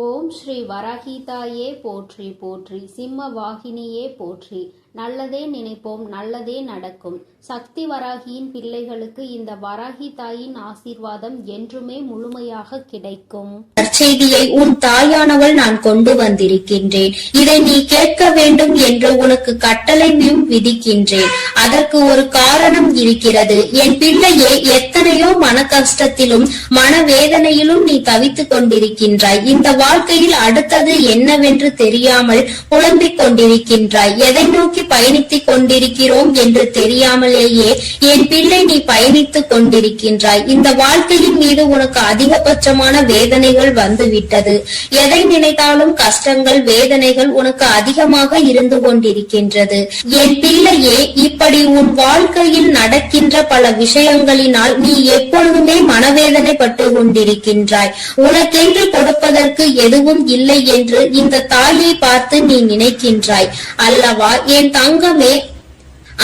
ஓம் ஸ்ரீ வராகிதாயே போற்றி போற்றி, சிம்ம வாகினியே போற்றி. நல்லதே நினைப்போம், நல்லதே நடக்கும். சக்தி வராகியின் பிள்ளைகளுக்கு இந்த வராகி தாயின் ஆசீர்வாதம் என்றுமே முழுமையாக கிடைக்கும். செய்தியை உன் தாயானவள் நான் கொண்டு வந்திருக்கின்றேன். இதை நீ கேட்க வேண்டும் என்று உனக்கு கட்டளையும் விதிக்கின்றேன். அதற்கு ஒரு காரணம் இருக்கிறது. என் பிள்ளையே, எத்தனையோ மன கஷ்டத்திலும் மனவேதனையிலும் நீ தவித்துக் கொண்டிருக்கின்றாய். இந்த வாழ்க்கையில் அடுத்தது என்னவென்று தெரியாமல் புலம்பிக் கொண்டிருக்கின்றாய். எதை நோக்கி பயணித்துக் கொண்டிருக்கிறோம் என்று தெரியாமலேயே என் பிள்ளை நீ பயணித்துக் கொண்டிருக்கின்றாய். இந்த வாழ்க்கையின் மீது உனக்கு அதிகபட்சமான வேதனைகள் வந்துவிட்டது. எதை நினைத்தாலும் கஷ்டங்கள், வேதனைகள் உனக்கு அதிகமாக இருந்து கொண்டிருக்கின்றது. என் பிள்ளையே, இப்படி உன் வாழ்க்கையில் நடக்கின்ற பல விஷயங்களினால் நீ எப்பொழுதுமே மனவேதனை பட்டு கொண்டிருக்கின்றாய். உனக்கென்று கொடுப்பதற்கு எதுவும் இல்லை என்று இந்த தாயை பார்த்து நீ நினைக்கின்றாய் அல்லவா என் தங்கமே?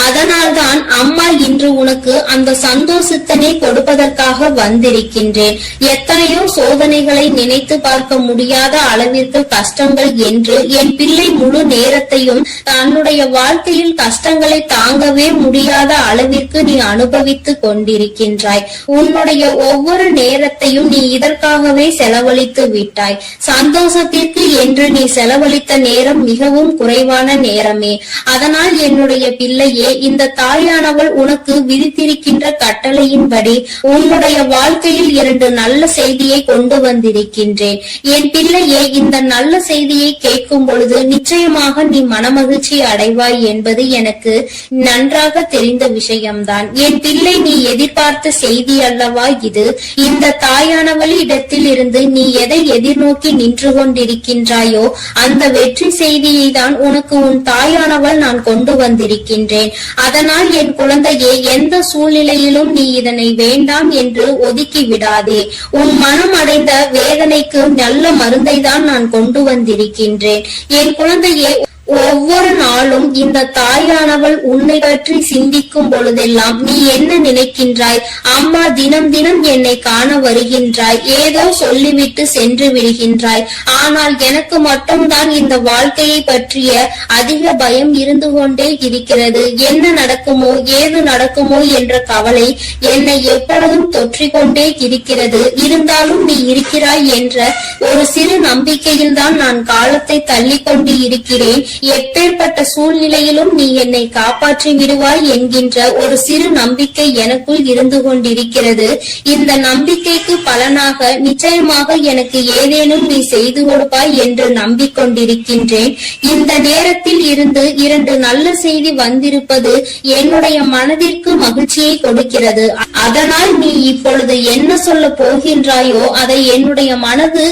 அதனால்தான் அம்மா இன்று உனக்கு அந்த சந்தோஷத்தினை கொடுப்பதற்காக வந்திருக்கின்றேன். எத்தனையோ சோதனைகளை நினைத்து பார்க்க முடியாத அளவிற்கு கஷ்டங்கள் என்று என் பிள்ளை முழு நேரத்தையும் தன்னுடைய வாழ்க்கையில் கஷ்டங்களை தாங்கவே முடியாத அளவிற்கு நீ அனுபவித்துக் கொண்டிருக்கின்றாய். உன்னுடைய ஒவ்வொரு நேரத்தையும் நீ இதற்காகவே செலவழித்து விட்டாய். சந்தோஷத்திற்கு என்று நீ செலவழித்த நேரம் மிகவும் குறைவான நேரமே. அதனால் என்னுடைய பிள்ளையே, இந்த தாயானவள் உனக்கு விதித்திருக்கின்ற கட்டளையின்படி உன்னுடைய வாழ்க்கையில் 2 நல்ல செய்தியை கொண்டு வந்திருக்கின்றேன். என் பிள்ளையே, இந்த நல்ல செய்தியை கேட்கும் பொழுது நிச்சயமாக நீ மனமகிழ்ச்சி அடைவாய் என்பது எனக்கு நன்றாக தெரிந்த விஷயம்தான். என் பிள்ளை, நீ எதிர்பார்த்த செய்தி அல்லவா இது? இந்த தாயானவள் இடத்தில் இருந்து நீ எதை எதிர்நோக்கி நின்று கொண்டிருக்கின்றாயோ அந்த வெற்றி செய்தியை தான் உனக்கு உன் தாயானவள் நான் கொண்டு வந்திருக்கின்றேன். அதனால் என் குழந்தையே, எந்த சூழ்நிலையிலும் நீ இதனை வேண்டாம் என்று ஒதுக்கி விடாதே. உன் மனம் அடைந்த வேதனைக்கு நல்ல மருந்தை தான் நான் கொண்டு வந்திருக்கின்றேன். என் குழந்தையே, ஒவ்வொரு நாளும் இந்த தாயானவள் உன்னை பற்றி சிந்திக்கும் பொழுதெல்லாம் நீ என்ன நினைக்கின்றாய்? அம்மா தினம் தினம் என்னை காண வருகின்றாய், ஏதோ சொல்லிவிட்டு சென்று விடுகின்றாய். ஆனால் எனக்கு மட்டும்தான் இந்த வாழ்க்கையை பற்றிய அதிக பயம் இருந்து கொண்டே இருக்கிறது. என்ன நடக்குமோ, ஏது நடக்குமோ என்ற கவலை என்னை எப்பொழுதும் தொற்றிக்கொண்டே இருக்கிறது. இருந்தாலும் நீ இருக்கிறாய் என்ற ஒரு சிறு நம்பிக்கையில் தான் நான் காலத்தை தள்ளி கொண்டு இருக்கிறேன். எப்பேற்பட்ட சூழ்நிலையிலும் நீ என்னை காப்பாற்றி விடுவாய் என்கின்ற ஒரு சிறு நம்பிக்கை எனக்குள் இருந்து கொண்டிருக்கிறது. இந்த நம்பிக்கைக்கு பலனாக நிச்சயமாக எனக்கு ஏதேனும் நீ செய்து கொடுப்பாய் என்று நம்பிக்கொண்டிருக்கின்றேன். இந்த நேரத்தில் இருந்து 2 நல்ல செய்தி வந்திருப்பது என்னுடைய மனதிற்கு மகிழ்ச்சியை கொடுக்கிறது. அதனால் நீ இப்பொழுது என்ன சொல்ல போகின்றாயோ அதை என்னுடைய மனது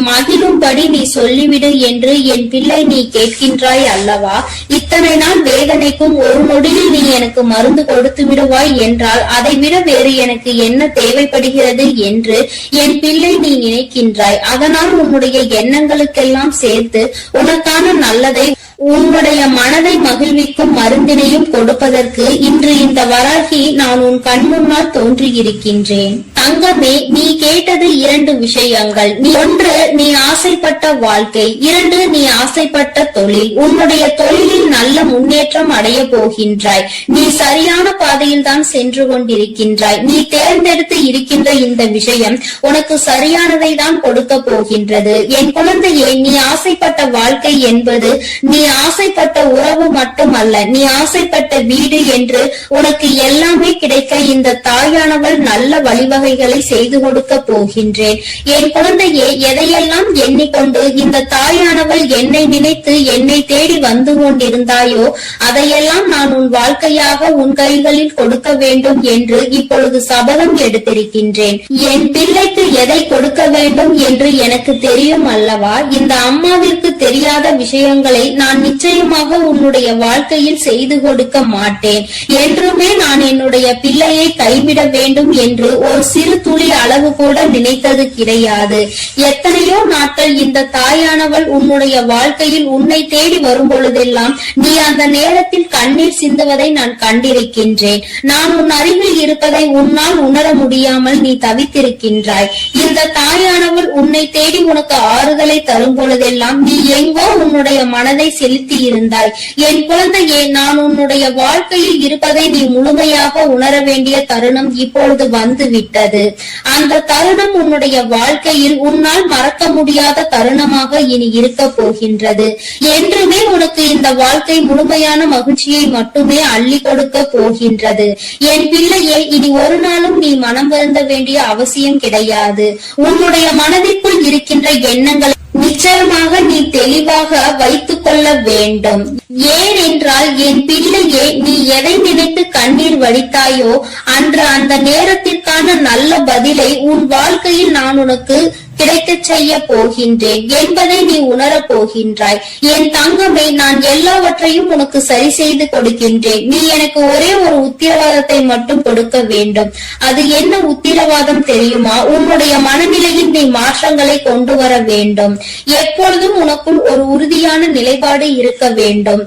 மகிழும்படி நீ சொல்லிவிடு என்று என் பிள்ளை நீ கேட்கின்றாய் அல்லவா? இத்தனை நாள் வேதனைக்கும் ஒரு நொடியில் நீ எனக்கு மருந்து கொடுத்து விடுவாய் என்றால் அதை விட வேறு எனக்கு என்ன தேவைப்படுகிறது என்று என் பிள்ளை நீ நினைக்கின்றாய். அதனால் உன்னுடைய எண்ணங்களுக்கெல்லாம் சேர்த்து உனக்கான நல்லதை, உன்னுடைய மனதை மகிழ்விக்கும் மருந்தினையும் கொடுப்பதற்கு இன்று இந்த வராகி நான் உன் கண் முன்னால் தோன்றியிருக்கின்றேன். தங்கமே, நீ கேட்டது 2 விஷயங்கள். 1, நீ ஆசைப்பட்ட வாழ்க்கை. 2, நீ ஆசைப்பட்ட தொழில். உன்னுடைய தொழிலில் நல்ல முன்னேற்றம் அடைய போகின்றாய். நீ சரியான பாதையில் தான் சென்று கொண்டிருக்கின்றாய். நீ தேர்ந்தெடுத்து இருக்கின்ற இந்த விஷயம் உனக்கு சரியானதை தான் கொடுக்க போகின்றது. என் குழந்தையே, நீ ஆசைப்பட்ட வாழ்க்கை என்பது நீ ஆசைப்பட்ட உறவு மட்டுமல்ல, நீ ஆசைப்பட்ட வீடு என்று உனக்கு எல்லாமே கிடைக்க இந்த தாயானவள் நல்ல வழிவகைகளை செய்து கொடுக்க போகின்றேன். என் குழந்தையே, எதையெல்லாம் எண்ணிக்கொண்டு இந்த தாயானவள் என்னை நினைத்து என்னை தேடி வந்து கொண்டிருந்தாயோ அதையெல்லாம் நான் உன் வாழ்க்கையாக உன் கைகளில் கொடுக்க வேண்டும் என்று இப்பொழுது சபதம் எடுத்திருக்கின்றேன். என் பிள்ளைக்கு எதை கொடுக்க வேண்டும் என்று எனக்கு தெரியும் அல்லவா? இந்த அம்மாவிற்கு தெரியாத விஷயங்களை நான் நான் நிச்சயமாக உன்னுடைய வாழ்க்கையில் செய்து கொடுக்க மாட்டேன். என்றுமே நான் என்னுடைய பிள்ளையை கைவிட வேண்டும் என்று ஒரு சிறு துளி அளவு கூட நினைத்தது கிடையாது. எத்தனையோ நாட்கள் இந்த தாயானவள் உன்னுடைய வாழ்க்கையில் உன்னை தேடி வரும் பொழுதெல்லாம் நீ அந்த நேரத்தில் கண்ணீர் சிந்துவதை நான் கண்டிருக்கின்றேன். நான் உன் அருகில் இருப்பதை உன்னால் உணர முடியாமல் நீ தவித்திருக்கின்றாய். இந்த தாயானவள் உன்னை தேடி உனக்கு ஆறுதலை தரும் பொழுதெல்லாம் நீ எங்கோ உன்னுடைய மனதை செலுத்தி இருந்தாய். என் குழந்தையே, நான் உன்னுடைய வாழ்க்கையில் இருப்பதை நீ முழுமையாக உணர வேண்டிய தருணம் இப்பொழுது வந்து விட்டது. அந்த தருணம் உன்னுடைய வாழ்க்கையில் உன்னால் மறக்க முடியாத தருணமாக இனி இருக்க போகின்றது. என்றுமே உனக்கு இந்த வாழ்க்கை முழுமையான மகிழ்ச்சியை மட்டுமே அள்ளி கொடுக்க போகின்றது. என் பிள்ளையே, இனி ஒரு நாளும் நீ மனம் வருந்த வேண்டிய அவசியம் கிடையாது. உன்னுடைய மனதிற்குள் இருக்கின்ற எண்ணங்களை நிச்சயமாக நீ தெளிவாக வைத்துக் கொள்ள வேண்டும். ஏனென்றால் என் பிள்ளையே, நீ எதை நினைத்து கண்ணீர் வடித்தாயோ அன்று அந்த நேரத்திற்கான நல்ல பதிலை உன் வாழ்க்கையில் நான் உனக்கு கிடைக்க செய்ய போகின்றேன் என்பதை நீ உணரப் போகின்றாய். என் தங்கமே, நான் எல்லாவற்றையும் உனக்கு சரி செய்து கொடுக்கின்றேன். நீ எனக்கு ஒரே ஒரு உத்தரவாதத்தை மட்டும் கொடுக்க வேண்டும். அது என்ன உத்தரவாதம் தெரியுமா? உன்னுடைய மனநிலையில் நீ மாற்றங்களை கொண்டு வர வேண்டும். எப்பொழுதும் உனக்குள் ஒரு உறுதியான நிலைப்பாடு இருக்க வேண்டும்.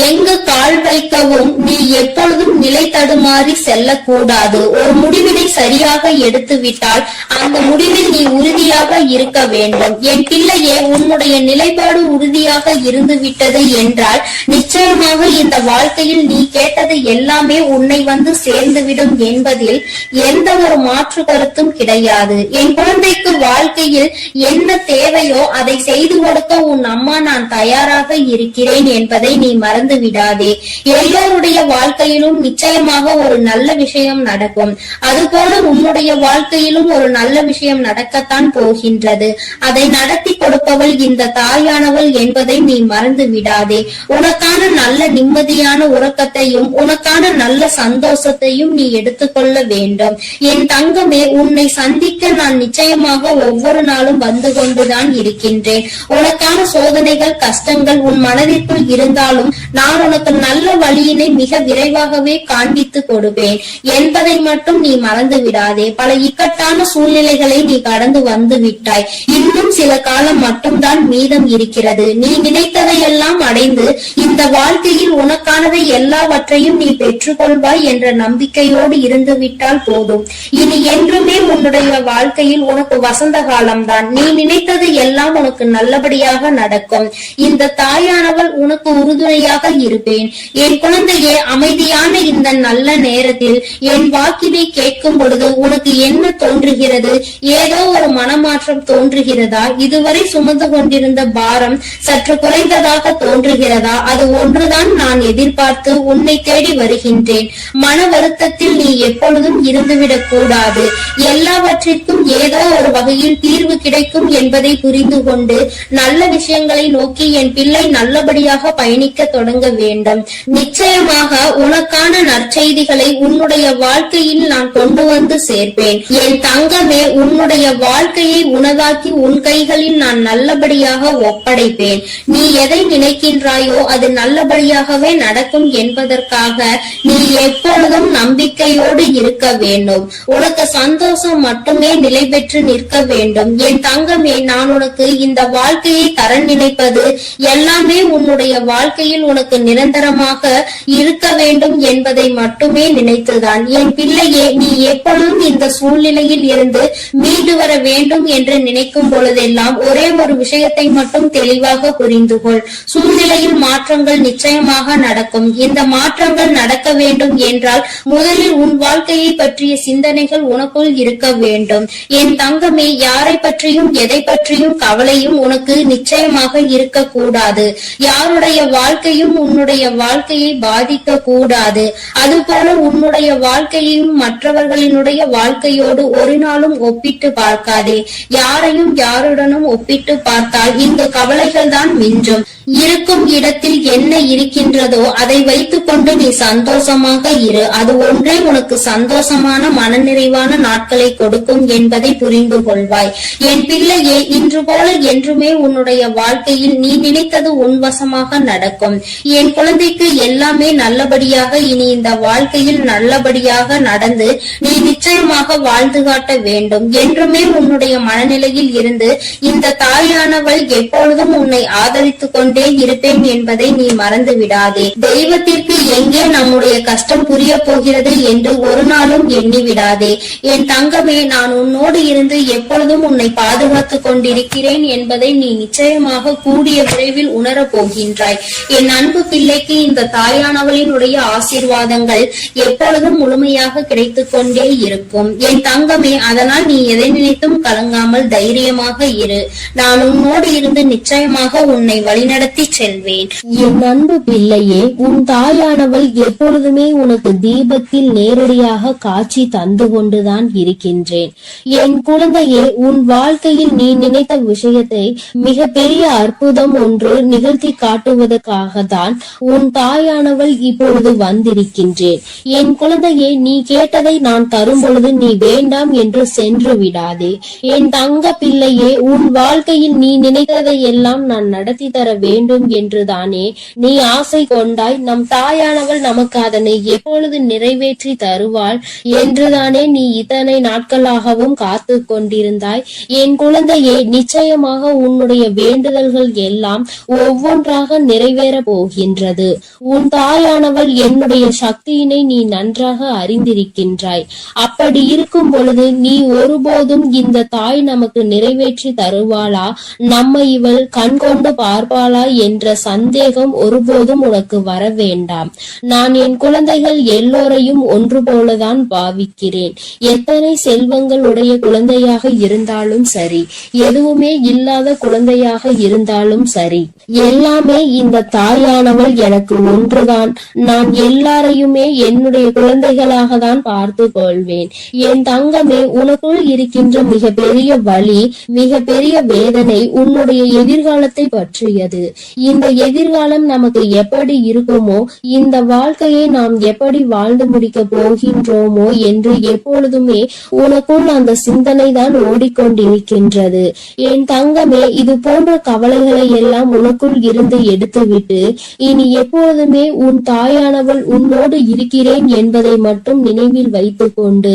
எங்கு கால் வைக்கவும் நீ எப்பொழுதும் நிலை தடுமாறி செல்லக்கூடாது. ஒரு முடிவினை சரியாக எடுத்து விட்டால் அந்த முடிவில் நீ உறுதியாக இருக்க வேண்டும். என் பிள்ளையே, உன்னுடைய நிலைப்பாடு உறுதியாக இருந்து விட்டது என்றால் நிச்சயமாக இந்த வாழ்க்கையில் நீ கேட்டது எல்லாமே உன்னை வந்து சேர்ந்துவிடும் என்பதில் எந்த ஒரு மாற்று கருத்தும் கிடையாது. என் குழந்தைக்கு வாழ்க்கையில் என்ன தேவையோ அதை செய்து கொடுக்க உன் அம்மா நான் தயாராக இருக்கிறேன் என்பதை நீ மறந்து விடாதே. எல்லோருடைய வாழ்க்கையிலும் நிச்சயமாக ஒரு நல்ல விஷயம் நடக்கும். அதுபோல உன்னுடைய வாழ்க்கையிலும் ஒரு நல்ல விஷயம் நடக்கத்தான் போகின்றது. அதை நடத்தி கொடுப்பவள் இந்த தாயானவள் என்பதை நீ மறந்து விடாதே. உனக்கான நல்ல நிம்மதியான உறக்கத்தையும் உனக்கான நல்ல சந்தோஷத்தையும் நீ எடுத்துக்கொள்ள வேண்டும். என் தங்கமே, உன்னை சந்திக்க நான் நிச்சயமாக ஒவ்வொரு நாளும் வந்து கொண்டுதான் இருக்கின்றேன். உனக்கான சோதனைகள் கஷ்டங்கள் உன் மனதிற்குள் இருந்தாலும் நான் உனக்கு நல்ல வழியினை மிக விரைவாகவே காண்பித்து கொடுப்பேன் என்பதை மட்டும் நீ மறந்து விடாதே. பல இக்கட்டான சூழ்நிலைகளை நீ கடந்து வந்து விட்டாய். இன்னும் சில காலம் மட்டும்தான் மீதம் இருக்கிறது. நீ நினைத்ததையெல்லாம் அடைந்து இந்த வாழ்க்கையில் உனக்கானதை எல்லாவற்றையும் நீ பெற்றுக்கொள்வாய் என்ற நம்பிக்கையோடு இருந்து விட்டால் போதும். இனி என்றுமே உன்னுடைய வாழ்க்கையில் உனக்கு வசந்த காலம்தான். நீ நினைத்தது எல்லாம் உனக்கு நல்லபடியாக நடக்கும். இந்த தாயானவள் உனக்கு உறுதுணையாக இருப்பேன். என் குழந்தையே, அமைதியான இந்த நல்ல நேரத்தில் என் வாக்கினை கேட்கும் பொழுது உனக்கு என்ன தோன்றுகிறது? ஏதோ ஒரு மனமாற்றம் தோன்றுகிறதா? இதுவரை சுமந்து கொண்டிருந்த பாரம் சற்று குறைந்ததாக தோன்றுகிறதா? அது ஒன்றுதான் நான் எதிர்பார்த்து உன்னை தேடி வருகின்றேன். மன வருத்தத்தில் நீ எப்பொழுதும் இருந்துவிடக் கூடாது. எல்லாவற்றிற்கும் ஏதோ ஒரு வகையில் தீர்வு கிடைக்கும் என்பதை புரிந்து கொண்டு நல்ல விஷயங்களை நோக்கி என் பிள்ளை நல்லபடியாக பயணிக்க தொடங்க வேண்டும். நிச்சயமாக உனக்கான நற்செய்திகளை உன்னுடைய வாழ்க்கையில் நான் கொண்டு வந்து சேர்ப்பேன். என் தங்கமே, உன்னுடைய வாழ்க்கையை உனதாக்கி உன் கைகளில் நான் நல்லபடியாக ஒப்படைப்பேன். நீ எதை நினைக்கின்றாயோ அது நல்லபடியாகவே நடக்கும் என்பதற்காக நீ எப்பொழுதும் நம்பிக்கையோடு இருக்க வேண்டும். உனக்கு சந்தோஷம் மட்டுமே நிலை பெற்று நிற்க வேண்டும். என் தங்கமே, நான் உனக்கு இந்த வாழ்க்கையை தர நினைப்பது எல்லாமே உன்னுடைய வாழ்க்கையில் உனக்கு நிரந்தரமாக இருக்க வேண்டும் என்பதை மட்டுமே நினைத்துதான். என் பிள்ளையே, நீ எப்பொழுதும் இந்த சூழ்நிலையில் இருந்து மீண்டு வர வேண்டும் என்று நினைக்கும் பொழுதெல்லாம் ஒரே ஒரு விஷயத்தை மட்டும் தெளிவாக புரிந்து கொள். சூழ்நிலையில் மாற்றங்கள் நிச்சயமாக நடக்கும். இந்த மாற்றங்கள் நடக்க வேண்டும் என்றால் முதலில் உன் வாழ்க்கையை பற்றிய சிந்தனைகள் உனக்குள் இருக்க வேண்டும். என் தங்கமே, யாரை பற்றியும் எதை பற்றியும் கவலையும் உனக்கு நிச்சயமாக இருக்கக்கூடாது. யாருடைய வாழ்க்கையும் உன்னுடைய வாழ்க்கையை பாதிக்க கூடாது. அதுபோல உன்னுடைய வாழ்க்கையையும் மற்றவர்களினுடைய வாழ்க்கையோடு ஒரு நாளும் ஒப்பிட்டு பார்க்காதே. யாரையும் யாருடனும் ஒப்பிட்டு பார்த்தால் இந்த கவலைகள் தான் மிஞ்சும். இருக்கும் இடத்தில் என்ன இருக்கின்றதோ அதை வைத்துக் கொண்டு நீ சந்தோஷமாக இரு. அது ஒன்றே உனக்கு சந்தோஷமான மனநிறைவான நாட்களை கொடுக்கும் என்பதை புரிந்து கொள்வாய். என் பிள்ளையே, இன்று போல என்றுமே உன்னுடைய வாழ்க்கையில் நீ நினைத்தது உன்வசமாக நடக்கும். என் குழந்தைக்கு எல்லாமே நல்லபடியாக இனி இந்த வாழ்க்கையில் நல்லபடியாக நடந்து நீ நிச்சயமாக வாழ்ந்து காட்ட வேண்டும். என்றுமே உன்னுடைய மனநிலையில் இருந்து இந்த தாயானவள் எப்பொழுதும் உன்னை ஆதரித்துக் கொண்டே இருப்பேன் என்பதை நீ மறந்து விடாதே. தெய்வத்திற்கு எங்கே நம்முடைய கஷ்டம் புரிய போகிறது என்று ஒரு நாளும் எண்ணி விடாதே. என் தங்கமே, நான் உன்னோடு இருந்து எப்பொழுதும் உன்னை பாதுகாத்துக் கொண்டிருக்கிறேன் என்பதை நீ நிச்சயமாக கூடிய விரைவில் உணரப் போகின்றாய். என் அன்பு பிள்ளைக்கு இந்த தாயானவளினுடைய ஆசீர்வாதங்கள் எப்பொழுதும் முழுமையாக கிடைத்துக் கொண்டே இருக்கும். என் தங்கமே, அதனால் நீ எதை நினைத்தும் கலங்காமல் தைரியமாக இரு. நான் உன்னோடு இருந்து நிச்சயமாக உன்னை வழிநடத்தி செல்வேன். என் அன்பு பிள்ளையே, உன் தாயானவள் எப்பொழுதுமே உனக்கு தீபத்தில் நேரடியாக காட்சி தந்து கொண்டுதான் இருக்கின்றேன். என் குழந்தையே, உன் வாழ்க்கையில் நீ நினைத்த விஷயத்தை மிக பெரிய அற்புதம் ஒன்று நிகழ்த்தி காட்டுவதற்காக தான் உன் தாயானவள் இப்பொழுது வந்திருக்கின்றேன். என் குழந்தையே, நீ கேட்டதை நான் தரும் பொழுது நீ வேண்டாம் என்று சென்று விடாதே. என் தங்க பிள்ளையே, உன் வாழ்க்கையில் நீ நினைத்ததை எல்லாம் நான் நடத்தி தர வேண்டும் என்றுதானே நீ ஆசை கொண்டாய். நம் தாயானவள் நமக்கு அதனை எப்பொழுது நிறைவேற்றி தருவாள் என்றுதானே நீ இத்தனை நாட்களாகவும் காத்து கொண்டிருந்தாய். என் குழந்தையே, நிச்சயமாக உன்னுடைய வேண்டுதல்கள் எல்லாம் ஒவ்வொன்றாக நிறைவேற போகின்றது. உன் தாயானவள் என்னுடைய சக்தியினை நீ நன்றாக அறிந்திருக்கின்றாய். அப்படி இருக்கும் பொழுது நீ ஒருபோதும் இந்த தாய் நமக்கு நிறைவேற்றி தருவாளா, நம்மை இவள் கண் கொண்டு பார்ப்பாளா என்ற சந்தேகம் ஒருபோதும் உனக்கு வர வேண்டாம். நான் என் குழந்தைகள் எல்லோரையும் ஒன்று போலதான் பாவிக்கிறேன். எத்தனை செல்வங்கள் உடைய குழந்தையாக இருந்தாலும் சரி, எதுவுமே இல்லாத குழந்தையாக இருந்தாலும் சரி, எல்லாமே இந்த தாயானவள் எனக்கு ஒன்றுதான். நான் எல்லாரையுமே என்னுடைய குழந்தைகளாக தான் பார்த்து கொள்வேன். என் தங்கமே, உனக்குள் இருக்கின்ற மிக பெரிய வலி, மிக பெரிய வேதனை உன்னுடைய எதிர்காலத்தை பற்றியது. இந்த எதிர்காலம் நமக்கு எப்படி இருக்குமோ, இந்த வாழ்க்கையை நாம் எப்படி வாழ்ந்து முடிக்க போகின்றோமோ என்று எப்பொழுதுமே உனக்குள் அந்த சிந்தனை தான் ஓடிக்கொண்டிருக்கின்றது. என் தங்கமே, இது போன்ற கவலைகளை எல்லாம் உனக்குள் இருந்து எடுத்துவிட்டு இனி எப்பொழுதுமே உன் தாயானவள் உன்னோடு இருக்கிறேன் என்பதை மட்டும் நினைவில் வைத்துக் கொண்டு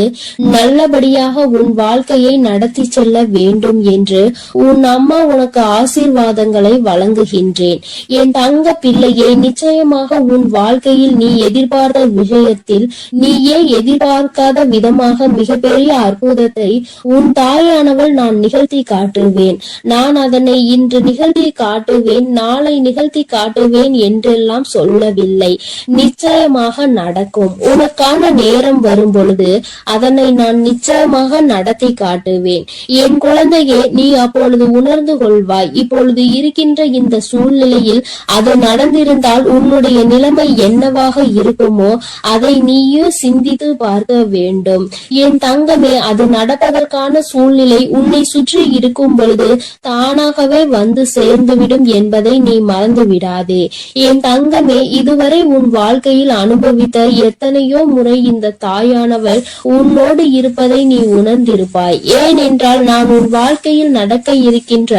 நல்லபடியாக உன் வாழ்க்கையை நடத்தி செல்ல வேண்டும் என்று உன் அம்மா உனக்கு ஆசீர்வாதங்களை வழங்குகின்றேன். என் தங்க பிள்ளையே, நிச்சயமாக உன் வாழ்க்கையில் நீ எதிர்பார்த்த விஷயத்தில் நீயே எதிர்பார்க்காத விதமாக மிகப்பெரிய அற்புதத்தை உன் தாயானவள் நான் நிகழ்த்தி காட்டுவேன். நான் அதனை இன்று நிகழ்த்தி காட்டுவேன், நாளை நிகழ்த்தி காட்டுவேன் என்றெல்லாம் சொல்லவில்லை. நிச்சயமாக நடக்கும். உனக்கான நேரம் வரும் பொழுது அதனை நான் நிச்சயமாக நடத்தி காட்டுவேன். என் குழந்தையே, நீ அப்பொழுது உணர்ந்து கொள்வாய். இப்பொழுது இருக்கின்ற இந்த சூழ்நிலையில் அது நடந்திருந்தால் உன்னுடைய நிலைமை என்னவாக இருக்குமோ அதை நீயும் சிந்தித்து பார்க்க வேண்டும். என் தங்கமே, அது நடப்பதற்கான சூழ்நிலை உன்னை சுற்றி இருக்கும் பொழுது தானாகவே வந்து சேர்ந்துவிடும் என்பதை நீ மறந்து விடாதே. என் தங்கமே, இதுவரை உன் வாழ்க்கையில் அனுபவித்த எத்தனையோ முறை இந்த தாயானவள் உன்னோடு இருப்பதை நீ உணர்ந்திருப்பாய். ஏனென்றால் நான் உன் வாழ்க்கையில் நடக்க இருக்கின்ற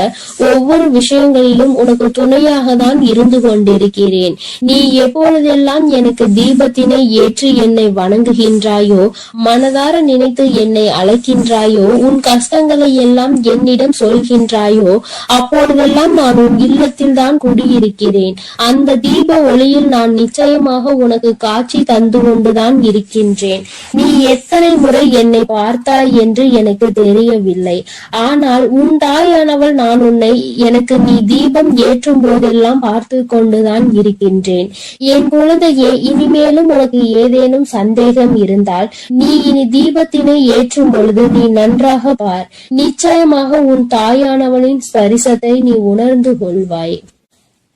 ஒவ்வொரு விஷயங்களிலும் உனக்கு துணையாக தான் இருந்து கொண்டிருக்கிறேன். நீ எப்பொழுதெல்லாம் எனக்கு தீபத்தினை ஏற்றி என்னை வணங்குகின்றாயோ, மனதார நினைத்து என்னை அழைக்கின்றாயோ, உன் கஷ்டங்களை எல்லாம் என்னிடம் சொல்கின்றாயோ, அப்பொழுதெல்லாம் நான் உன் இல்லத்தில் தான் குடியிருக்கிறேன். அந்த தீப ஒளியில் நான் நிச்சயமாக உனக்கு காட்சி தந்து கொண்டுதான் இருக்கின்றேன். நீ எத்தனை முறை என்னை பார்த்தாய் என்று எனக்கு தெரியவில்லை. ஆனால் உன் தாயானவள் நான் உன்னை எனக்கு நீ தீபம் ஏற்றும் போதெல்லாம் பார்த்து கொண்டுதான் இருக்கின்றேன். என் குழந்தையே, இனிமேலும் உனக்கு ஏதேனும் சந்தேகம் இருந்தால் நீ இனி தீபத்தினை ஏற்றும் பொழுது நீ நன்றாக பார். நிச்சயமாக உன் தாயானவளின் ஸ்பரிசத்தை நீ உணர்ந்து கொள்வாய்.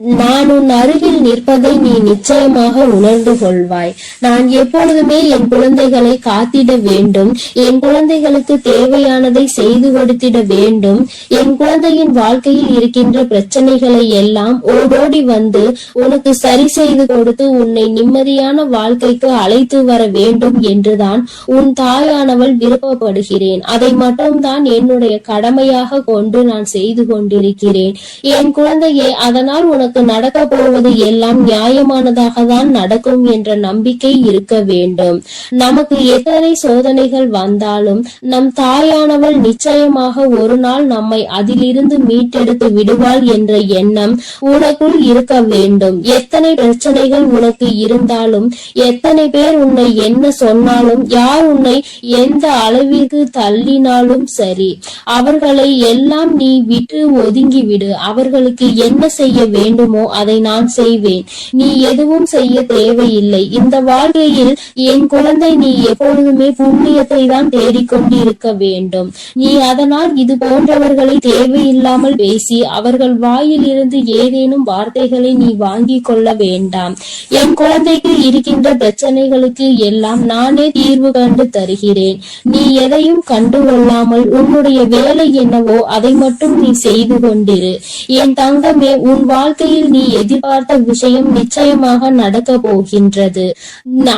நான் உன் அருகில் நிற்பதை நீ நிச்சயமாக உணர்ந்து கொள்வாய். நான் எப்பொழுதுமே என் குழந்தைகளை காத்திட வேண்டும். என் குழந்தைகளுக்கு தேவையானதை செய்து கொடுத்திட வேண்டும். என் குழந்தையின் வாழ்க்கையில் இருக்கின்ற பிரச்சனைகளை எல்லாம் ஓடோடி வந்து உனக்கு சரி செய்து கொடுத்து உன்னை நிம்மதியான வாழ்க்கைக்கு அழைத்து வர வேண்டும் என்றுதான் உன் தாயானவள் விருப்பப்படுகிறேன். அதை மட்டும்தான் என்னுடைய கடமையாக கொண்டு நான் செய்து கொண்டிருக்கிறேன். என் குழந்தையே, அதனால் உனக்கு நடக்க போவது எல்லாம் நியாயமானதாக தான் நடக்கும் என்ற நம்பிக்கை இருக்க வேண்டும். நமக்கு எத்தனை சோதனைகள் வந்தாலும் நம் தாயானவள் நிச்சயமாக ஒரு நாள் நம்மை அதிலிருந்து மீட்டெடுத்து விடுவாள் என்ற எண்ணம் உனக்குள் இருக்க வேண்டும். எத்தனை பிரச்சனைகள் உனக்கு இருந்தாலும், எத்தனை பேர் உன்னை என்ன சொன்னாலும், யார் உன்னை எந்த அளவிற்கு தள்ளினாலும் சரி, அவர்களை எல்லாம் நீ விட்டு ஒதுங்கிவிடு. அவர்களுக்கு என்ன செய்ய வேண்டுமோ அதை நான் செய்வேன். நீ எதுவும் செய்ய தேவையில்லை. இந்த வாழ்க்கையில் என் குழந்தை, நீ எப்பொழுதுமே புண்ணியத்தை தான் தேடிக்கொண்டு இருக்க வேண்டும். நீ அதனால் இது போன்றவர்களை தேவையில்லாமல் பேசி அவர்கள் வாயில் இருந்து ஏதேனும் வார்த்தைகளை நீ வாங்கி கொள்ள வேண்டாம். என் குழந்தைக்கு இருக்கின்ற பிரச்சனைகளுக்கு எல்லாம் நானே தீர்வு கண்டு தருகிறேன். நீ எதையும் கண்டுகொள்ளாமல் உன்னுடைய வேலை என்னவோ அதை மட்டும் நீ செய்து கொண்டிரு. என் தங்கமே, உன் வாழ்க்கையில் நீ எதிர்பார்த்த விஷயம் நிச்சயமாக நடக்க போகின்றது.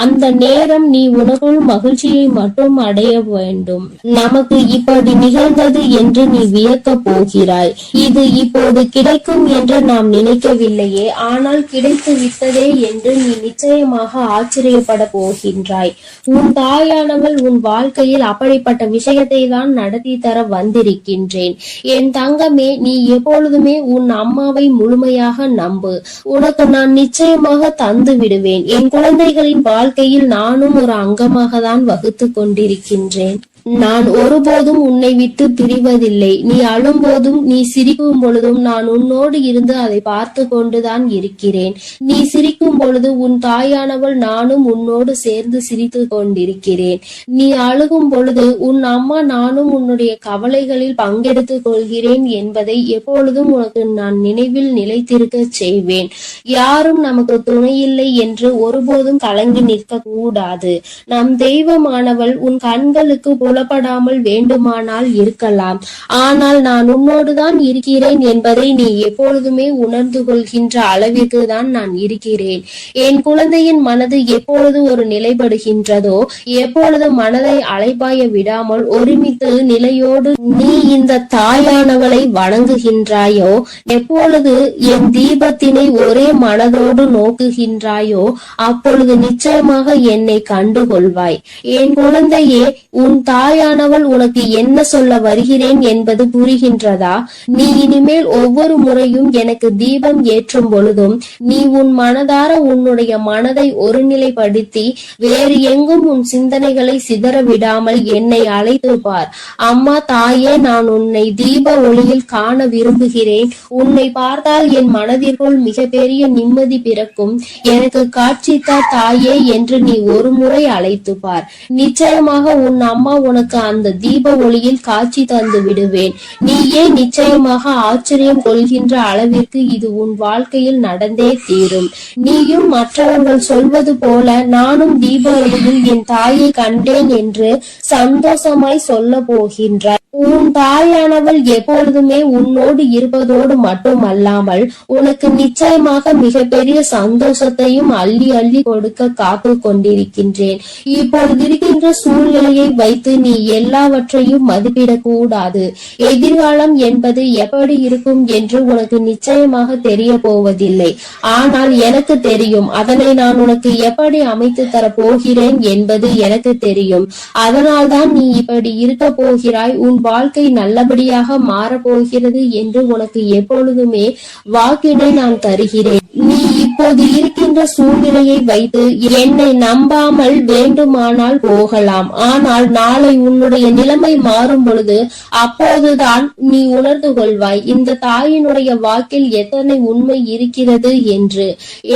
அந்த நேரம் நீ உனக்குள் மகிழ்ச்சியை மட்டும் அடைய வேண்டும். நமக்கு இப்படி நிகழ்ந்தது என்று நீ வியக்க போகிறாய். இது இப்போது கிடைக்கும் என்று நாம் நினைக்கவில்லையே, ஆனால் கிடைத்து விட்டதே என்று நீ நிச்சயமாக ஆச்சரியப்பட போகின்றாய். உன் தாயானவள் உன் வாழ்க்கையில் அப்படிப்பட்ட விஷயத்தை தான் நடத்தி தர வந்திருக்கின்றேன். என் தங்கமே, நீ எப்பொழுதுமே உன் அம்மாவை முழுமையாக நம்பு. உனக்கு நான் நிச்சயமாக தந்து விடுவேன். என் குழந்தைகளின் வாழ்க்கையில் நானும் ஒரு அங்கமாக தான் வகுத்து கொண்டிருக்கின்றேன். நான் ஒருபோதும் உன்னை விட்டு பிரிவதில்லை. நீ அழும் போதும், நீ சிரிக்கும் பொழுதும் நான் உன்னோடு இருந்து அதை பார்த்து கொண்டுதான் இருக்கிறேன். நீ சிரிக்கும் பொழுது உன் தாயானவள் நானும் உன்னோடு சேர்ந்து சிரித்து கொண்டிருக்கிறேன். நீ அழுகும் பொழுது உன் அம்மா நானும் உன்னுடைய கவலைகளில் பங்கெடுத்துக் கொள்கிறேன் என்பதை எப்பொழுதும் உனக்கு நான் நினைவில் நிலைத்திருக்க செய்வேன். யாரும் நமக்கு துணையில்லை என்று ஒருபோதும் கலங்கி நிற்க கூடாது. நம் தெய்வமானவள் உன் கண்களுக்கு புலப்படாமல் வேண்டுமானால் இருக்கலாம். ஆனால் நான் உன்னோடுதான் இருக்கிறேன் என்பதை நீ எப்பொழுதுமே உணர்ந்து கொள்கின்ற அளவிற்கு தான் நான் இருக்கிறேன். என் குழந்தையின் மனது எப்பொழுது ஒரு நிலைப்படுகின்றதோ, எப்பொழுது மனதை அலைபாய விடாமல் ஒருமித்து நிலையோடு நீ இந்த தாயானவளை வணங்குகின்றாயோ, எப்பொழுது என் தீபத்தினை ஒரே மனதோடு நோக்குகின்றாயோ, அப்பொழுது நிச்சயமாக என்னை கண்டுகொள்வாய். என் குழந்தையே, உன் தாயானவள் உனக்கு என்ன சொல்ல வருகிறேன் என்பது புரிகின்றதா? நீ இனிமேல் ஒவ்வொரு முறையும் எனக்கு தீபம் ஏற்றும் பொழுதும் நீ உன் மனதார உன்னுடைய மனதை ஒருநிலைப்படுத்தி வேறு எங்கும் உன் சிந்தனைகளை சிதற விடாமல் என்னை அழைத்து பார். அம்மா, தாயே, நான் உன்னை தீப ஒளியில் காண விரும்புகிறேன். உன்னை பார்த்தால் என் மனதிற்குள் மிகப்பெரிய நிம்மதி பிறக்கும். எனக்கு காட்சித்தா தாயே என்று நீ ஒரு முறை அழைத்து பார். நிச்சயமாக உன் அம்மா உனக்கு அந்த தீப ஒளியில் காட்சி தந்து விடுவேன். நீயே நிச்சயமாக ஆச்சரியம் கொள்கின்ற அளவிற்கு இது உன் வாழ்க்கையில் நடந்தே தீரும். நீயும் மற்றவர்கள் சொல்வது போல நானும் தீப ஒளியில் என் தாயை கண்டேன் என்று சந்தோஷமாய் சொல்ல போகின்றாய். உன் தாயானவள் எப்பொழுதுமே உன்னோடு இருப்பதோடு மட்டுமல்லாமல் உனக்கு நிச்சயமாக மிகப்பெரிய சந்தோஷத்தையும் அள்ளி அள்ளி கொடுக்க காத்து கொண்டிருக்கின்றேன். இப்பொழுது இருக்கின்ற சூழ்நிலையை வைத்து நீ எல்லாவற்றையும் மதிப்பிடக் கூடாது. எதிர்காலம் என்பது எப்படி இருக்கும் என்று உனக்கு நிச்சயமாக தெரிய போவதில்லை. ஆனால் எனக்கு தெரியும். அதனை நான் உனக்கு எப்படி அமைத்து தர போகிறேன் என்பது எனக்கு தெரியும். அதனால்தான் நீ இப்படி இருக்க போகிறாய். உன் வாழ்க்கை நல்லபடியாக மாறப்போகிறது என்று உனக்கு எப்பொழுதுமே வாக்கினை நான் தருகிறேன். நீ இப்போது இருக்கின்ற சூழ்நிலையை வைத்து என்னை நம்பாமல் வேண்டுமானால் போகலாம். ஆனால் நாளை உன்னுடைய நிலைமை மாறும் பொழுது அப்போதுதான் நீ உணர்ந்து கொள்வாய் இந்த தாயினுடைய வாக்கில் எத்தனை உண்மை இருக்கிறது என்று.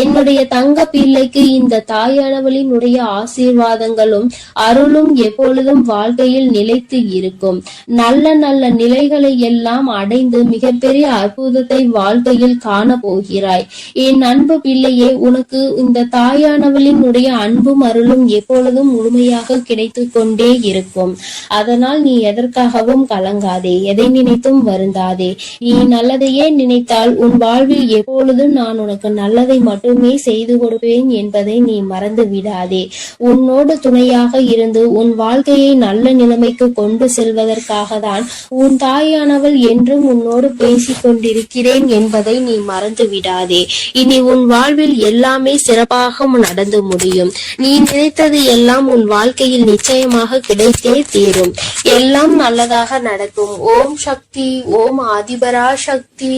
என்னுடைய தங்க பிள்ளைக்கு இந்த தாயானவளினுடைய ஆசீர்வாதங்களும் அருளும் எப்பொழுதும் வாழ்க்கையில் நிலைத்து இருக்கும். நல்ல நல்ல நிலைகளை எல்லாம் அடைந்து மிகப்பெரிய அற்புதத்தை வாழ்க்கையில் காண போகிறாய். என் அன்பு பிள்ளையே, உனக்கு இந்த தாயானவளினுடைய அன்பும் அருளும் எப்பொழுதும் முழுமையாக கிடைத்து கொண்டே இருக்கும். அதனால் நீ எதற்காகவும் கலங்காதே, எதை நினைத்தும் வருந்தாதே. நீ நல்லதையே நினைத்தால் உன் வாழ்வில் எப்பொழுதும் நான் உனக்கு நல்லதை மட்டுமே செய்து கொடுப்பேன் என்பதை நீ மறந்து விடாதே. உன்னோடு துணையாக இருந்து உன் வாழ்க்கையை நல்ல நிலைமைக்கு கொண்டு செல்வதற்காக தான் உன் தாயானவள் என்றும் உன்னோடு பேசிக் கொண்டிருக்கிறேன் என்பதை நீ மறந்து விடாதே. இனி உன் வாழ்வில் எல்லாமே சிறப்பாக நடந்து முடியும். நீ நினைத்தது எல்லாம் உன் வாழ்க்கையில் நிச்சயமாக கிடைத்தே தீரும். எல்லாம் நல்லதாக நடக்கும். ஓம் சக்தி, ஓம் ஆதிபரா சக்தி,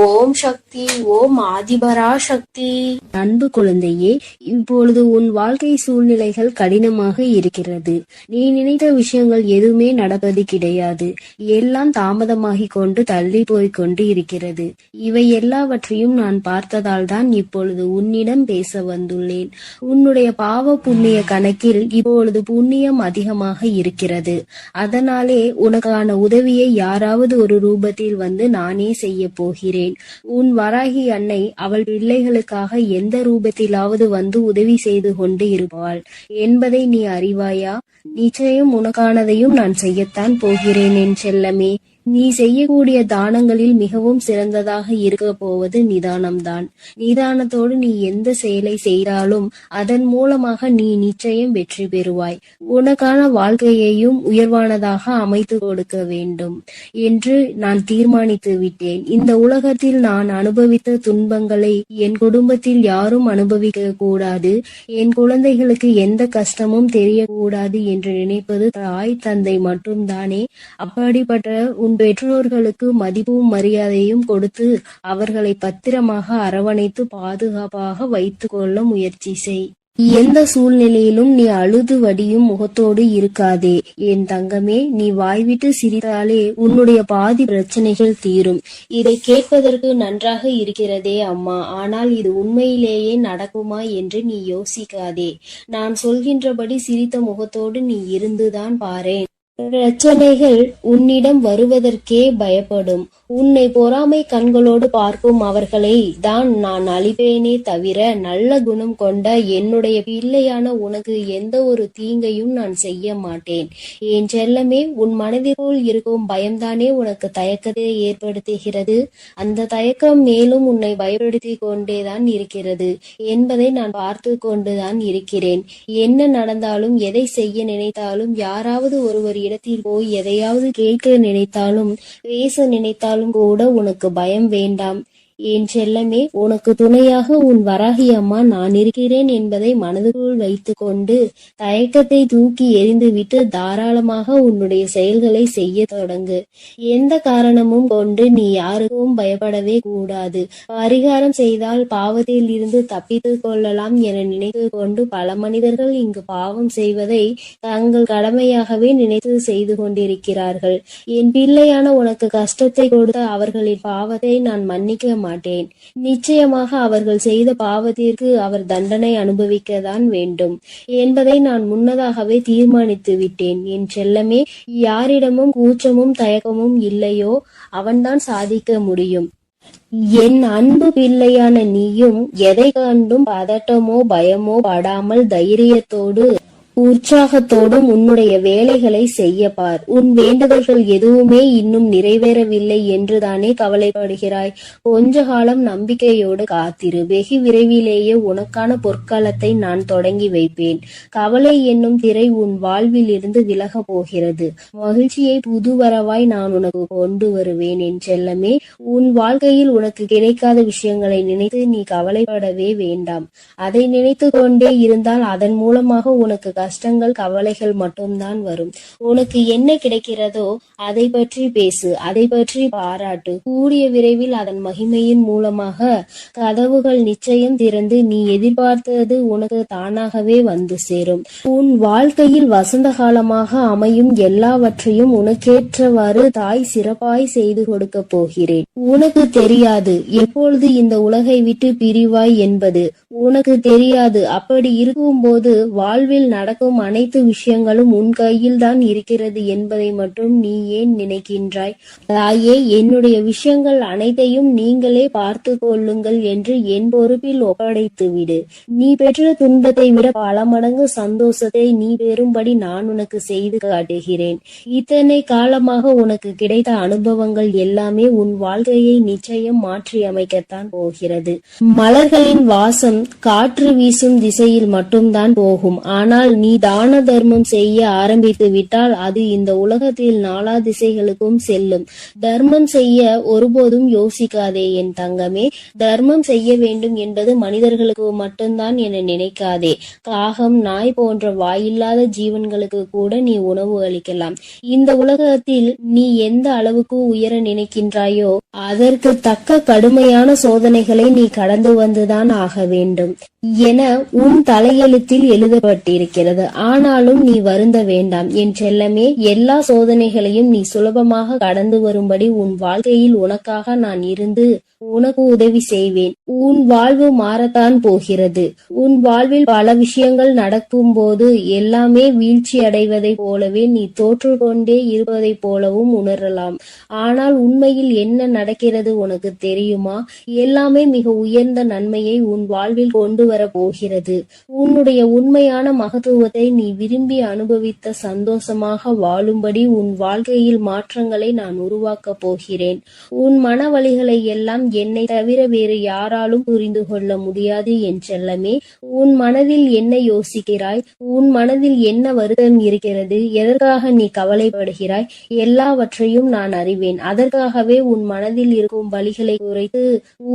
ஓம் சக்தி, ஓம் ஆதிபரா சக்தி. அன்பு குழந்தையே, இப்பொழுது உன் வாழ்க்கை சூழ்நிலைகள் கடினமாக இருக்கிறது. நீ நினைத்த விஷயங்கள் எதுவுமே நடப்பது கிடையாது. எல்லாம் தாமதமாகிக் கொண்டு தள்ளி போய்க் கொண்டு இருக்கிறது. இவை எல்லாவற்றையும் நான் பார்த்ததால் தான் இப்பொழுது உன்னிடம் பேச வந்துள்ளேன். உன்னுடைய பாவ புண்ணிய கணக்கில் இப்பொழுது புண்ணியம் அதிகமாக இருக்கிறது. அதனாலே உனக்கான உதவியை யாராவது ஒரு ரூபத்தில் வந்து நானே செய்ய போகிறேன். உன் வராகி அன்னை அவள் பிள்ளைகளுக்காக எந்த ரூபத்திலாவது வந்து உதவி செய்து கொண்டு இருப்பாள் என்பதை நீ அறிவாயா? நிச்சயம் உனக்கானதையும் நான் செய்யத்தான் போகிறேன் என் செல்லமே. நீ செய்யக்கூடிய தானங்களில் மிகவும் சிறந்ததாக இருக்க போவது நிதானம்தான். நிதானத்தோடு நீ எந்த செயலை செய்தாலும் அதன் மூலமாக நீ நிச்சயம் வெற்றி பெறுவாய். உனக்கான வாழ்க்கையையும் உயர்வானதாக அமைத்து கொடுக்க வேண்டும் என்று நான் தீர்மானித்து விட்டேன். இந்த உலகத்தில் நான் அனுபவித்த துன்பங்களை என் குடும்பத்தில் யாரும் அனுபவிக்க கூடாது, என் குழந்தைகளுக்கு எந்த கஷ்டமும் தெரியக்கூடாது என்று நினைப்பது தாய் தந்தை மட்டும்தானே. அப்படிப்பட்ட உன் பெற்றோர்களுக்கு மதிப்பும் மரியாதையும் கொடுத்து அவர்களை பத்திரமாக அரவணைத்து பாதுகாப்பாக வைத்துக் கொள்ள முயற்சி செய். எந்த சூழ்நிலையிலும் நீ அழுது வடியும் முகத்தோடு இருக்காதே என் தங்கமே. நீ வாய்விட்டு சிரித்தாலே உன்னுடைய பாதி பிரச்சனைகள் தீரும். இதை கேட்பதற்கு நன்றாக இருக்கிறதே அம்மா, ஆனால் இது உண்மையிலேயே நடக்குமா என்று நீ யோசிக்காதே. நான் சொல்கின்றபடி சிரித்த முகத்தோடு நீ இருந்துதான் பாரேன். பிரச்சனைகள் உன்னிடம் வருவதற்கே பயப்படும். உன்னை பொறாமை கண்களோடு பார்க்கும் அவர்களை தான் நான் அழிப்பேனே தவிர நல்ல குணம் கொண்ட என்னுடைய பிள்ளையான உனக்கு எந்த ஒரு தீங்கையும் நான் செய்ய மாட்டேன். என் செல்லமே, உன் மனதிற்குள் இருக்கும் பயம்தானே உனக்கு தயக்கத்தை ஏற்படுத்துகிறது. அந்த தயக்கம் மேலும் உன்னை பயப்படுத்தி கொண்டேதான் இருக்கிறது என்பதை நான் பார்த்து கொண்டுதான் இருக்கிறேன். என்ன நடந்தாலும், எதை செய்ய நினைத்தாலும், யாராவது ஒருவர் இடத்தில் போய் எதையாவது கேட்க நினைத்தாலும், பேச நினைத்தாலும் கூட உனக்கு பயம் வேண்டாம் என் செல்லமே. உனக்கு துணையாக உன் வராகி அம்மா நான் இருக்கிறேன் என்பதை மனதுக்குள் வைத்து கொண்டு தயக்கத்தை தூக்கி எறிந்துவிட்டு தாராளமாக உன்னுடைய செயல்களை செய்ய தொடங்கு. எந்த காரணமும் கொண்டு நீ யாருக்கும் பயப்படவே கூடாது. பரிகாரம் செய்தால் பாவத்தில் இருந்து தப்பித்து கொள்ளலாம் என நினைத்து கொண்டு பல மனிதர்கள் இங்கு பாவம் செய்வதை தங்கள் கடமையாகவே நினைத்து செய்து கொண்டிருக்கிறார்கள். என் பிள்ளையான உனக்கு கஷ்டத்தை கொடுத்த அவர்களின் பாவத்தை நான் மன்னிக்க மாட்டேன். நிச்சயமாக அவர்கள் செய்த பாவத்திற்கு அவர் தண்டனை அனுபவிக்கத்தான் வேண்டும் என்பதை நான் முன்னதாகவே தீர்மானித்து விட்டேன் என் செல்லமே. யாரிடமும் கூச்சமும் தயக்கமும் இல்லையோ அவன்தான் சாதிக்க முடியும். என் அன்பு பிள்ளையான நீயும் எதை கண்டும் பதட்டமோ பயமோ படாமல் தைரியத்தோடு உற்சாகத்தோடும் உன்னுடைய வேலைகளை செய்ய பார். உன் வேண்டுதல்கள் எதுவுமே இன்னும் நிறைவேறவில்லை என்றுதானே கவலைப்படுகிறாய். கொஞ்ச காலம் நம்பிக்கையோடு காத்திரு. வெகு விரைவிலேயே உனக்கான பொற்காலத்தை நான் தொடங்கி வைப்பேன். கவலை என்னும் திரை உன் வாழ்வில் இருந்து விலக போகிறது. மகிழ்ச்சியை புதுவரவாய் நான் உனக்கு கொண்டு வருவேன் என் செல்லமே. உன் வாழ்க்கையில் உனக்கு கிடைக்காத விஷயங்களை நினைத்து நீ கவலைப்படவே வேண்டாம். அதை நினைத்து கொண்டே இருந்தால் அதன் மூலமாக உனக்கு கஷ்டங்கள் கவலைகள் மட்டும்தான் வரும். உனக்கு என்ன கிடைக்கிறதோ அதை பற்றி பேசு, அதை பற்றி பாராட்டு. கூடிய விரைவில் அதன் மகிமையின் மூலமாக கதவுகள் நிச்சயம் திறந்து நீ எதிர்பார்த்தது உனக்கு தானாகவே வந்து சேரும். உன் வாழ்க்கையில் வசந்த காலமாக அமையும் எல்லாவற்றையும் உனக்கேற்றவாறு தாய் சிறப்பாய் செய்து கொடுக்க போகிறேன். உனக்கு தெரியாது எப்பொழுது இந்த உலகை விட்டு பிரிவாய் என்பது. உனக்கு தெரியாது. அப்படி இருக்கும்போது வாழ்வில் நடக்கும் அனைத்து விஷயங்களும் உன் கையில் தான் இருக்கிறது என்பதை மட்டும் நீ ஏன் நினைக்கின்றாய்? தாயே, என்னுடைய விஷயங்கள் அனைத்தையும் நீங்களே பார்த்து கொள்ளுங்கள் என்று என் பொறுப்பில் ஒப்படைத்து விடு. நீ பெற்ற துன்பத்தை விட பல மடங்கு சந்தோஷத்தை நீ பெறும்படி நான் உனக்கு செய்து காட்டுகிறேன். இத்தனை காலமாக உனக்கு கிடைத்த அனுபவங்கள் எல்லாமே உன் வாழ்க்கையை நிச்சயம் மாற்றி அமைக்கத்தான் போகிறது. மலர்களின் வாசம் காற்று வீசும் திசையில் மட்டும்தான் போகும். ஆனால் நீ தான தர்மம் செய்ய ஆரம்பித்து விட்டால் அது இந்த உலகத்தில் நாலா திசைகளுக்கும் செல்லும். தர்மம் செய்ய ஒருபோதும் யோசிக்காதே என் தங்கமே. தர்மம் செய்ய வேண்டும் என்பது மனிதர்களுக்கு மட்டும்தான் என நினைக்காதே. காகம், நாய் போன்ற வாயில்லாத ஜீவன்களுக்கு கூட நீ உணவு அளிக்கலாம். இந்த உலகத்தில் நீ எந்த அளவுக்கு உயர நினைக்கின்றாயோ அதற்கு தக்க கடுமையான சோதனைகளை நீ கடந்து வந்துதான் ஆக வேண்டும் என உன் தலையெழுத்தில் எழுதப்பட்டிருக்கிறது. ஆனாலும் நீ வருந்த வேண்டாம் என் செல்லமே. எல்லா சோதனைகளையும் நீ சுலபமாக கடந்து வரும்படி உன் வாழ்க்கையில் உனக்காக நான் இருந்து உனக்கு உதவி செய்வேன். உன் வாழ்வு மாறத்தான் போகிறது. உன் வாழ்வில் பல விஷயங்கள் நடக்கும் போது எல்லாமே வீழ்ச்சி அடைவதை போலவே நீ தோற்று கொண்டே இருப்பதை போலவும் உணரலாம். ஆனால் உண்மையில் என்ன நடக்கிறது உனக்கு தெரியுமா? எல்லாமே மிக உயர்ந்த நன்மையை உன் வாழ்வில் கொண்டு வர போகிறது. உன்னுடைய உண்மையான மகத்துவத்தை நீ விரும்பி அனுபவித்த சந்தோஷமாக வாழும்படி உன் வாழ்க்கையில் மாற்றங்களை நான் உருவாக்க போகிறேன். உன் மன வலிகளை எல்லாம் என்னை தவிர வேறு யாராலும் புரிந்து கொள்ள முடியாது என் செல்லமே. உன் மனதில் என்ன யோசிக்கிறாய்? உன் மனதில் என்ன வருத்தம் இருக்கிறது? எதற்காக நீ கவலைப்படுகிறாய்? எல்லாவற்றையும் நான் அறிவேன். அதற்காகவே உன் மனதில் இருக்கும் வலிகளை குறைத்து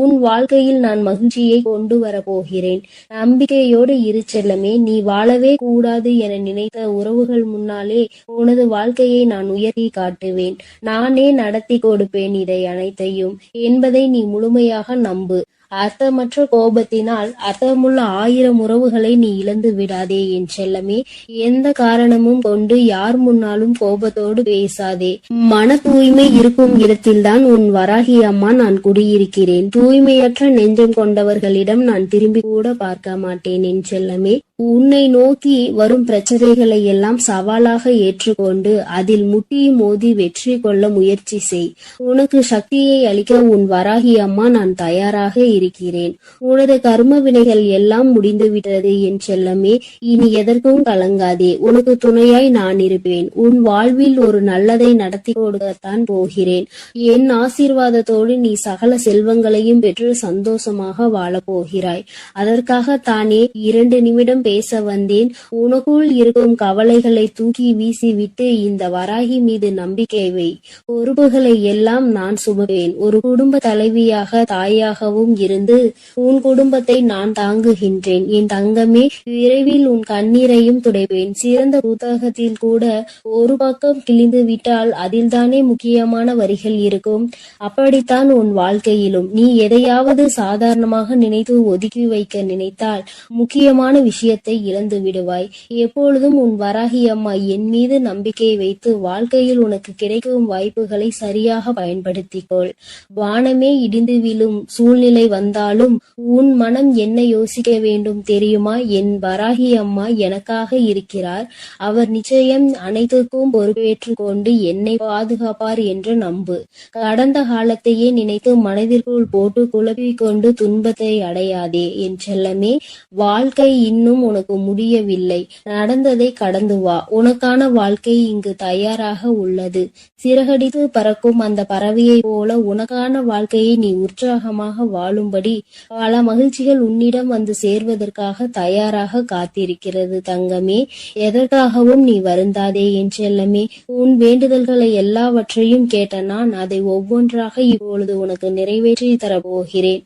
உன் வாழ்க்கையில் நான் மகிழ்ச்சியை கொண்டு வர போகிறேன். நம்பிக்கையோடு இரு செல்லமே. நீ வாழவே கூடாது என நினைத்த உறவுகள் முன்னாலே உனது வாழ்க்கையை நான் உயர்த்தி காட்டுவேன். நானே நடத்தி கொடுப்பேன் இதை அனைத்தையும் என்பதை நீ முழுமையாக நம்பு. அர்த்தமற்ற கோபத்தினால் அர்த்தமுள்ள 1000 உறவுகளை நீ இழந்து விடாதே என் செல்லமே. எந்த காரணமும் கொண்டு யார் முன்னாலும் கோபத்தோடு பேசாதே. மன தூய்மை இருக்கும் இடத்தில்தான் உன் வராகி அம்மா நான் குடியிருக்கிறேன். தூய்மையற்ற நெஞ்சம் கொண்டவர்களிடம் நான் திரும்பி கூட பார்க்க மாட்டேன் என் செல்லமே. உன்னை நோக்கி வரும் பிரச்சனைகளை எல்லாம் சவாலாக ஏற்றுக்கொண்டு அதில் முட்டி மோதி வெற்றி கொள்ள முயற்சி செய். உனக்கு சக்தியை அளிக்க உன் வராகி அம்மா நான் தயாராக இருக்கிறேன். உனது கர்ம வினைகள் எல்லாம் முடிந்துவிட்டது என் செல்லமே. இனி எதற்கும் கலங்காதே. உனக்கு துணையாய் நான் இருப்பேன். உன் வாழ்வில் ஒரு நல்லதை நடத்தி கொடுக்கத்தான் போகிறேன். என் ஆசீர்வாதத்தோடு நீ சகல செல்வங்களையும் பெற்று சந்தோஷமாக வாழப் போகிறாய். அதற்காக தானே 2 நிமிடம் பேச வந்தேன். உனக்குள் இருக்கும் கவலைகளை தூக்கி வீசிவிட்டு இந்த வராகி மீது நம்பிக்கை வை. பொறுப்புகளை எல்லாம் நான் சுமப்பேன். ஒரு குடும்ப தலைவியாக தாயாகவும் இருந்து உன் குடும்பத்தை நான் தாங்குகின்றேன் என் தங்கமே. விரைவில் உன் கண்ணீரையும் துடைப்பேன். சிறந்த புத்தகத்தில் கூட ஒரு பக்கம் கிழிந்து விட்டால் அதில்தானே முக்கியமான வரிகள் இருக்கும். அப்படித்தான் உன் வாழ்க்கையிலும் நீ எதையாவது சாதாரணமாக நினைத்து ஒதுக்கி வைக்க நினைத்தால் முக்கியமான விஷயத்தை இழந்து விடுவாய். எப்பொழுதும் உன் வராகி அம்மா என் மீது நம்பிக்கை வைத்து வாழ்க்கையில் உனக்கு கிடைக்கும் வாய்ப்புகளை சரியாக பயன்படுத்திக்கொள். வானமே இடிந்து விழும் சூழ்நிலை வந்தாலும் உன் மனம் என்ன யோசிக்க வேண்டும் தெரியுமா? என் வராகி அம்மா எனக்காக இருக்கிறார். அவர் நிச்சயம் அனைத்துக்கும் பொறுப்பேற்று கொண்டு என்னை பாதுகாப்பார் என்று நம்பு. கடந்த காலத்தையே நினைத்து மனதிற்குள் போட்டு குழப்பிக் கொண்டு துன்பத்தை அடையாதே என் செல்லமே. வாழ்க்கை இன்னும் உனக்கு முடியவில்லை. நடந்ததை கடந்து வா. உனக்கான வாழ்க்கை இங்கு தயாராக உள்ளது. சிறகடித்து பறக்கும் அந்த பறவையை போல உனக்கான வாழ்க்கையை நீ உற்சாகமாக வாழும்படி பல மகிழ்ச்சிகள் உன்னிடம் வந்து சேர்வதற்காக தயாராக காத்திருக்கிறது தங்கமே. எதற்காகவும் நீ வருந்தாதே என் செல்லமே. உன் வேண்டுதல்களை எல்லாவற்றையும் கேட்ட நான் அதை ஒவ்வொன்றாக இப்பொழுது உனக்கு நிறைவேற்றி தரப்போகிறேன்.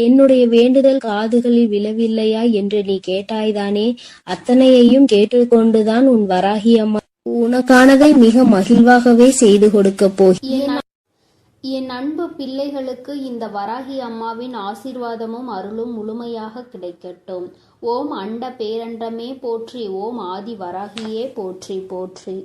என்னுடைய வேண்டுதல் காதுகளில் விழவில்லையா என்று நீ கேட்டாய்தான் கேட்கிறானே, அத்தனையையும் கேட்டுக்கொண்டுதான் உன் வராகி அம்மா உனக்கானதை மிக மகிழ்வாகவே செய்து கொடுக்க போகிறேன். என் அன்பு பிள்ளைகளுக்கு இந்த வராகி அம்மாவின் ஆசீர்வாதமும் அருளும் முழுமையாக கிடைக்கட்டும். ஓம் அண்ட பேரண்டமே போற்றி, ஓம் ஆதி வராகியே போற்றி போற்றி.